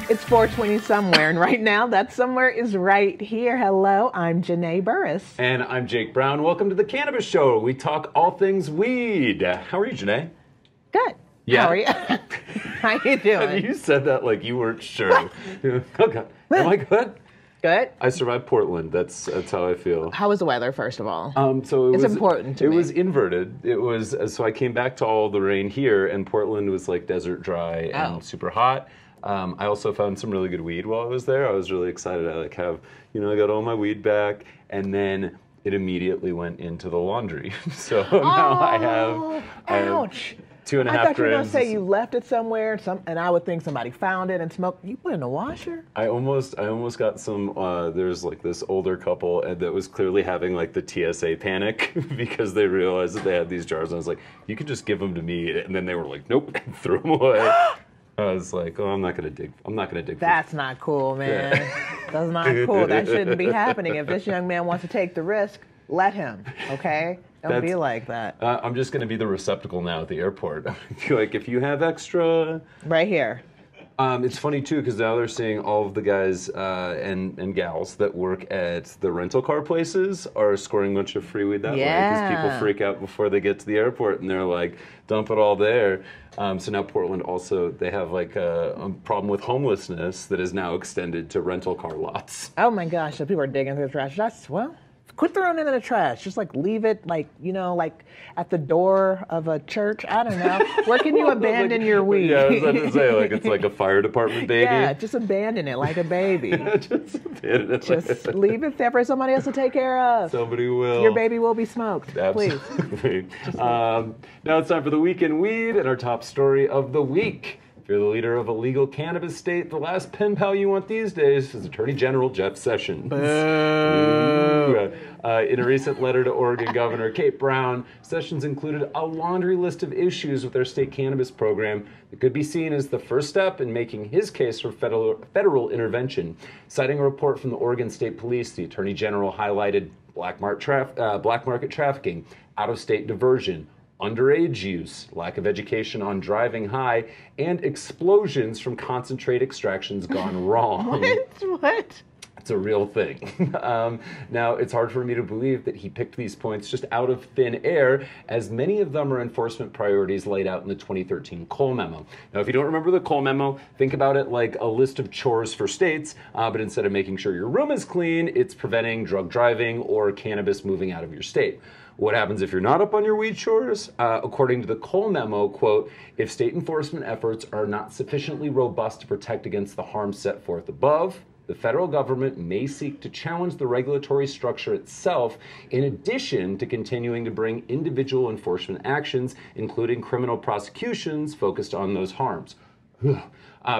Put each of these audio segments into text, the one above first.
It's 4:20 somewhere, and right now that somewhere is right here. Hello, I'm Janae Burris. And I'm Jake Browne. Welcome to the Cannabist Show. We talk all things weed. How are you, Janae? Good. Yeah. How are you? How you doing? You said that like you weren't sure. Okay. Am I good? Good. I survived Portland. That's how I feel. How was the weather, first of all? So it's important to me. It was inverted. It was so I came back to all the rain here, and Portland was like desert dry and super hot. I also found some really good weed while I was there. I was really excited. I I got all my weed back, and then it immediately went into the laundry. So now I have. Ouch. 2.5 grams. I thought you were going to say you left it somewhere, and I would think somebody found it and smoked. You put it in the washer? I almost got some. There's like this older couple that was clearly having like the TSA panic because they realized that they had these jars, and I was like, "You could just give them to me," and then they were like, "Nope," and threw them away. I was like, "Oh, I'm not gonna dig. That's not cool, man. That's not cool. That shouldn't be happening. If this young man wants to take the risk, let him. Okay." Don't be like that. I'm just going to be the receptacle now at the airport. Like, if you have extra... Right here. It's funny, too, because now they're seeing all of the guys and gals that work at the rental car places are scoring a bunch of free weed that way. Because people freak out before they get to the airport, and they're like, dump it all there. So now Portland also, they have like a problem with homelessness that is now extended to rental car lots. Oh, my gosh. So people are digging through the trash. Quit throwing it in the trash. Just like leave it like at the door of a church. I don't know. Where can you abandon your weed? Yeah, I was about to say, like it's like a fire department baby. Yeah, just abandon it like a baby. Just abandon it. Just leave it there for somebody else to take care of. Somebody will. Your baby will be smoked. Absolutely. Please. Now it's time for the Week in Weed and our top story of the week. If you're the leader of a legal cannabis state, the last pen pal you want these days is Attorney General Jeff Sessions. Boo. In a recent letter to Oregon Governor Kate Browne, Sessions included a laundry list of issues with their state cannabis program that could be seen as the first step in making his case for federal intervention. Citing a report from the Oregon State Police, the Attorney General highlighted black market trafficking, out-of-state diversion, underage use, lack of education on driving high, and explosions from concentrate extractions gone wrong. What? It's a real thing. Now, it's hard for me to believe that he picked these points just out of thin air, as many of them are enforcement priorities laid out in the 2013 Cole Memo. Now, if you don't remember the Cole Memo, think about it like a list of chores for states, but instead of making sure your room is clean, it's preventing drug driving or cannabis moving out of your state. What happens if you're not up on your weed chores? According to the Cole Memo, quote, if state enforcement efforts are not sufficiently robust to protect against the harms set forth above, the federal government may seek to challenge the regulatory structure itself, in addition to continuing to bring individual enforcement actions, including criminal prosecutions focused on those harms.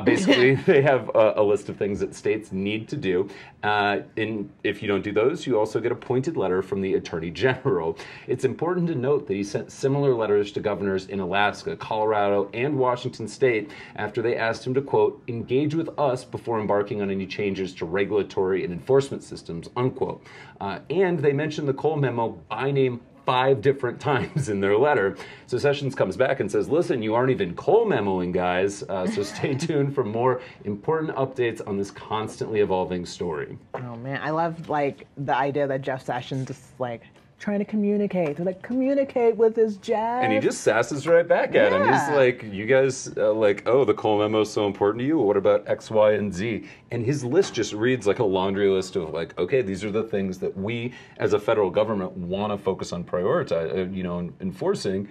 Basically, they have a list of things that states need to do. And if you don't do those, you also get a pointed letter from the Attorney General. It's important to note that he sent similar letters to governors in Alaska, Colorado, and Washington State after they asked him to, quote, engage with us before embarking on any changes to regulatory and enforcement systems, unquote. And they mentioned the Cole Memo by name 5 different times in their letter. So Sessions comes back and says, listen, you aren't even Cole memoing, guys, so stay tuned for more important updates on this constantly evolving story. Oh, man. I love, like, the idea that Jeff Sessions is, like, trying to communicate. They're like, communicate with his Jeff. And he just sasses right back at him. He's like, you guys, oh, the Cole Memo is so important to you. What about X, Y, and Z? And his list just reads like a laundry list of like, okay, these are the things that we as a federal government want to focus on prioritizing, enforcing.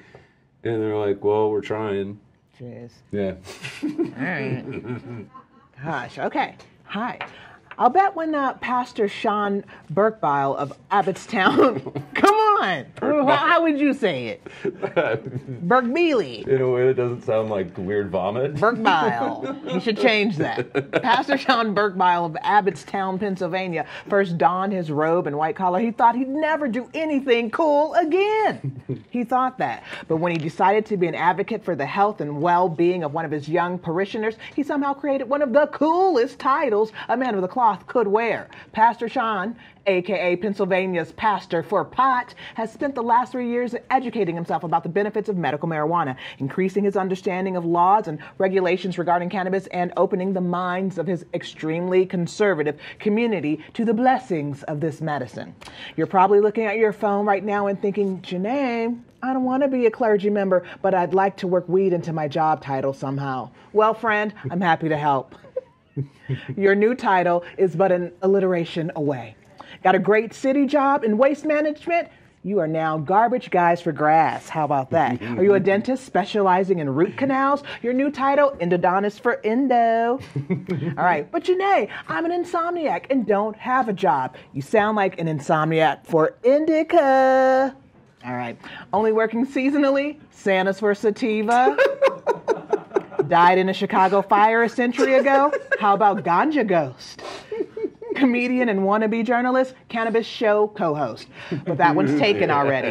And they're like, well, we're trying. Jeez. Yeah. All right. Gosh, okay. Hi. I'll bet when Pastor Sean Burkbile of Abbottstown, come on, how would you say it? Burkbeely. In a way that doesn't sound like weird vomit. Burkbile. You should change that. Pastor Sean Burkbile of Abbottstown, Pennsylvania, first donned his robe and white collar. He thought he'd never do anything cool again. He thought that. But when he decided to be an advocate for the health and well-being of one of his young parishioners, he somehow created one of the coolest titles, a man of the cloth. cloth could wear. Pastor Sean, a.k.a. Pennsylvania's pastor for pot, has spent the last 3 years educating himself about the benefits of medical marijuana, increasing his understanding of laws and regulations regarding cannabis, and opening the minds of his extremely conservative community to the blessings of this medicine. You're probably looking at your phone right now and thinking, Janae, I don't want to be a clergy member, but I'd like to work weed into my job title somehow. Well, friend, I'm happy to help. Your new title is but an alliteration away. Got a great city job in waste management? You are now garbage guys for grass. How about that? Are you a dentist specializing in root canals? Your new title, endodontist for endo. All right, but Janae, I'm an insomniac and don't have a job. You sound like an insomniac for indica. All right, only working seasonally, Santa's for sativa. Died in a Chicago fire a century ago. How about ganja ghost? Comedian and wannabe journalist, Cannabist Show co-host. But that one's taken already.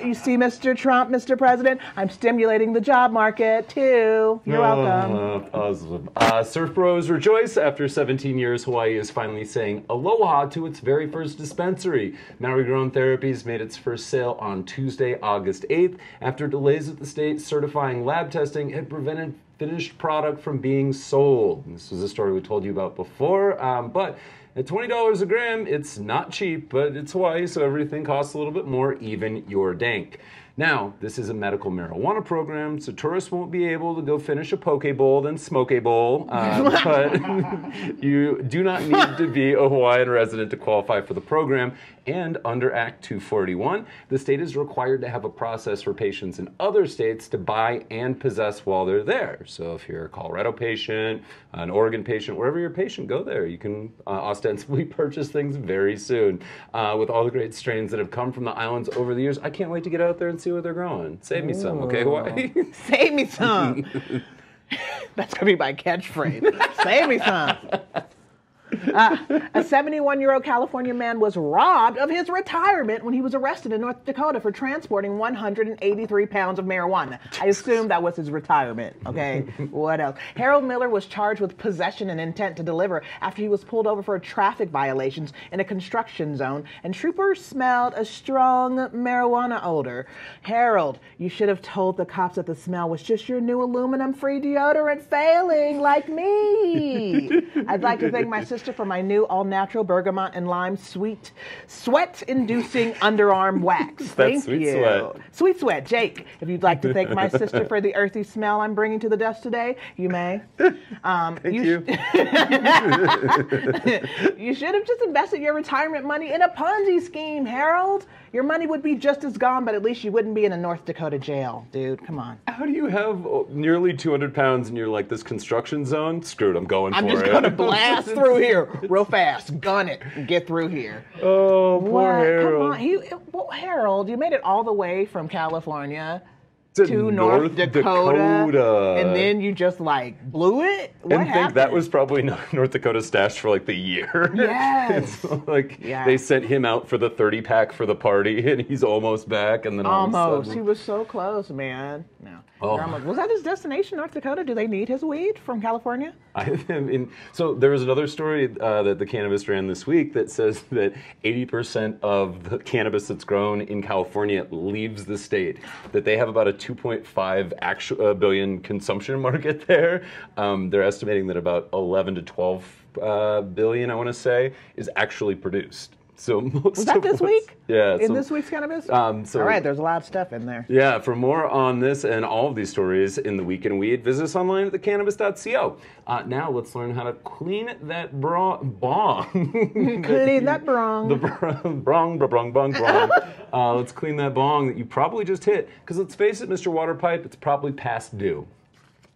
You see, Mr. Trump, Mr. President, I'm stimulating the job market too. You're welcome. Awesome. Surf Bros rejoice. After 17 years, Hawaii is finally saying aloha to its very first dispensary. Maui Grown Therapies made its first sale on Tuesday, August 8th. After delays at the state certifying lab testing had prevented finished product from being sold. This was a story we told you about before, but at $20 a gram, it's not cheap, but it's Hawaii, so everything costs a little bit more, even your dank. Now, this is a medical marijuana program, so tourists won't be able to go finish a poke bowl, then smoke a bowl, but you do not need to be a Hawaiian resident to qualify for the program. And under Act 241, the state is required to have a process for patients in other states to buy and possess while they're there. So if you're a Colorado patient, an Oregon patient, wherever you're a patient, go there. You can ostensibly purchase things very soon. With all the great strains that have come from the islands over the years, I can't wait to get out there and see what they're growing. Save me some, okay, Hawaii? Save me some. That's going to be my catchphrase. Save me some. A 71-year-old California man was robbed of his retirement when he was arrested in North Dakota for transporting 183 pounds of marijuana. I assume that was his retirement, okay? What else? Harold Miller was charged with possession and intent to deliver after he was pulled over for traffic violations in a construction zone, and troopers smelled a strong marijuana odor. Harold, you should have told the cops that the smell was just your new aluminum-free deodorant failing like me. I'd like to thank my sister for my new all-natural bergamot and lime sweat-inducing underarm wax. Thank you. Sweat. Sweet Sweat. Jake, if you'd like to thank my sister for the earthy smell I'm bringing to the desk today, you may. Thank you. You should have just invested your retirement money in a Ponzi scheme, Harold. Your money would be just as gone, but at least you wouldn't be in a North Dakota jail, dude. Come on. How do you have nearly 200 pounds and you're like this construction zone? Screwed, I'm going for it. I'm just going to blast through here real fast. Gun it and get through here. Oh, poor Harold. Come on. Harold, you made it all the way from California to North Dakota, and then you just like blew it? What happened? Think that was probably North Dakota stashed for like the year. Yes. It's like they sent him out for the 30-pack for the party, and he's almost back, and then almost. He was so close, man. No. Oh. Was that his destination, North Dakota? Do they need his weed from California? So there was another story that the Cannabist ran this week that says that 80% of the cannabis that's grown in California leaves the state. That they have about a 2.5 billion consumption market there. They're estimating that about 11 to 12 billion, I want to say, is actually produced. So was that this week? Yeah. In this week's Cannabist? All right, there's a lot of stuff in there. Yeah, for more on this and all of these stories in the Week in Weed, visit us online at thecannabist.co. Now let's learn how to clean that bong. Clean that bong. The bong. Let's clean that bong that you probably just hit. Because let's face it, Mr. Water Pipe, it's probably past due.